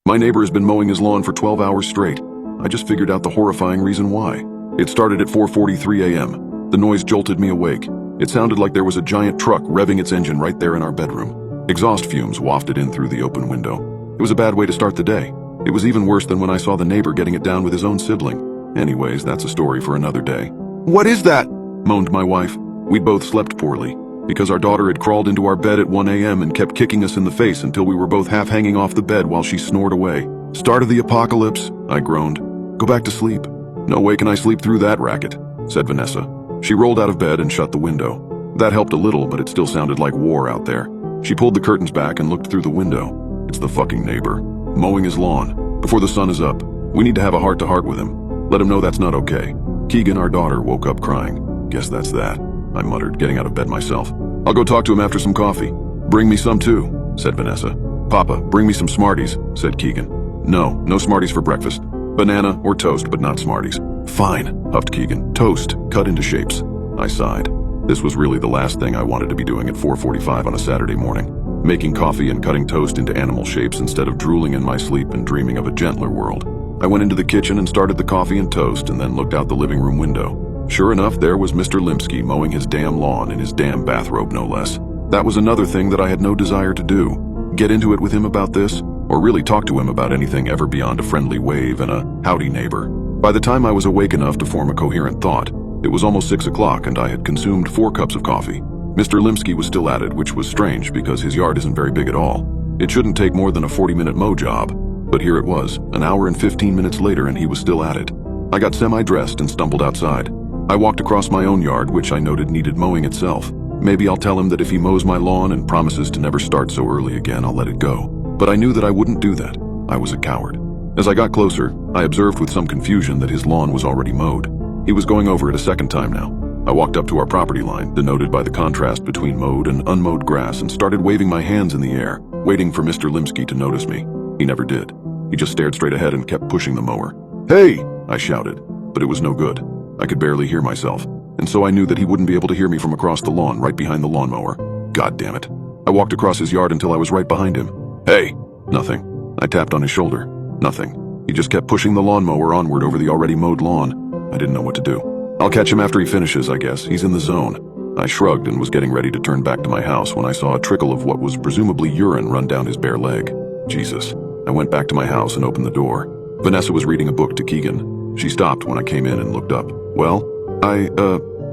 My neighbor has been mowing his lawn for 12 hours straight. I just figured out the horrifying reason why. It started at 4:43 a.m. The noise jolted me awake. It sounded like there was a giant truck revving its engine right there in our bedroom. Exhaust fumes wafted in through the open window. It was a bad way to start the day. It was even worse than when I saw the neighbor getting it down with his own sibling. Anyways, that's a story for another day. "What is that?" moaned my wife. We'd both slept poorly, because our daughter had crawled into our bed at 1 a.m. and kept kicking us in the face until we were both half hanging off the bed while she snored away. "Start of the apocalypse," I groaned. "Go back to sleep." "No way can I sleep through that racket," said Vanessa. She rolled out of bed and shut the window. That helped a little, but it still sounded like war out there. She pulled the curtains back and looked through the window. "It's the fucking neighbor, mowing his lawn, before the sun is up. We need to have a heart-to-heart with him. Let him know that's not okay." Keegan, our daughter, woke up crying. "Guess that's that," I muttered, getting out of bed myself. "I'll go talk to him after some coffee." "Bring me some too," said Vanessa. "Papa, bring me some Smarties," said Keegan. No Smarties for breakfast. Banana or toast, but not Smarties." "Fine," huffed Keegan. "Toast, cut into shapes." I sighed. This was really the last thing I wanted to be doing at 4:45 on a Saturday morning. Making coffee and cutting toast into animal shapes instead of drooling in my sleep and dreaming of a gentler world. I went into the kitchen and started the coffee and toast and then looked out the living room window. Sure enough, there was Mr. Limsky mowing his damn lawn in his damn bathrobe, no less. That was another thing that I had no desire to do. Get into it with him about this, or really talk to him about anything ever beyond a friendly wave and a howdy neighbor. By the time I was awake enough to form a coherent thought, it was almost 6 o'clock and I had consumed 4 cups of coffee. Mr. Limsky was still at it, which was strange because his yard isn't very big at all. It shouldn't take more than a 40-minute mow job, but here it was, an hour and 15 minutes later, and he was still at it. I got semi-dressed and stumbled outside. I walked across my own yard, which I noted needed mowing itself. Maybe I'll tell him that if he mows my lawn and promises to never start so early again, I'll let it go. But I knew that I wouldn't do that. I was a coward. As I got closer, I observed with some confusion that his lawn was already mowed. He was going over it a second time now. I walked up to our property line, denoted by the contrast between mowed and unmowed grass, and started waving my hands in the air, waiting for Mr. Limsky to notice me. He never did. He just stared straight ahead and kept pushing the mower. "Hey!" I shouted, but it was no good. I could barely hear myself, and so I knew that he wouldn't be able to hear me from across the lawn right behind the lawnmower. God damn it. I walked across his yard until I was right behind him. "Hey!" Nothing. I tapped on his shoulder. Nothing. He just kept pushing the lawnmower onward over the already mowed lawn. I didn't know what to do. "I'll catch him after he finishes, I guess. He's in the zone." I shrugged and was getting ready to turn back to my house when I saw a trickle of what was presumably urine run down his bare leg. Jesus. I went back to my house and opened the door. Vanessa was reading a book to Keegan. She stopped when I came in and looked up. "Well,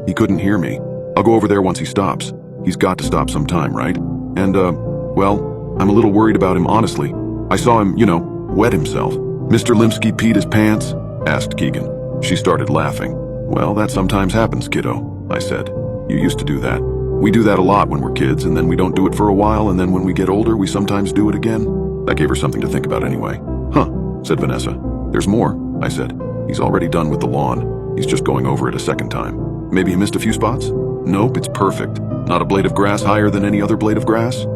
he couldn't hear me. I'll go over there once he stops. He's got to stop sometime, right? And, well, I'm a little worried about him, honestly. I saw him, wet himself." "Mr. Limsky peed his pants?" asked Keegan. She started laughing. "Well, that sometimes happens, kiddo," I said. "You used to do that. We do that a lot when we're kids, and then we don't do it for a while, and then when we get older, we sometimes do it again." That gave her something to think about anyway. "Huh," said Vanessa. "There's more," I said. "He's already done with the lawn. He's just going over it a second time. Maybe he missed a few spots?" "Nope, it's perfect. Not a blade of grass higher than any other blade of grass?"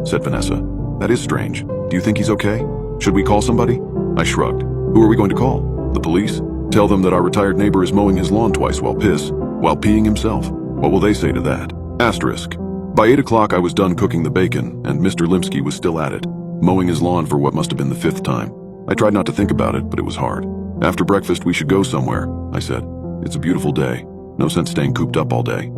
Said Vanessa. "That is strange. Do you think he's okay? Should we call somebody?" I shrugged. "Who are we going to call? The police? Tell them that our retired neighbor is mowing his lawn twice while peeing himself. What will they say to that?" Asterisk. By 8 o'clock I was done cooking the bacon, and Mr. Limsky was still at it, mowing his lawn for what must have been the 5th time. I tried not to think about it, but it was hard. "After breakfast we should go somewhere," I said. "It's a beautiful day. No sense staying cooped up all day."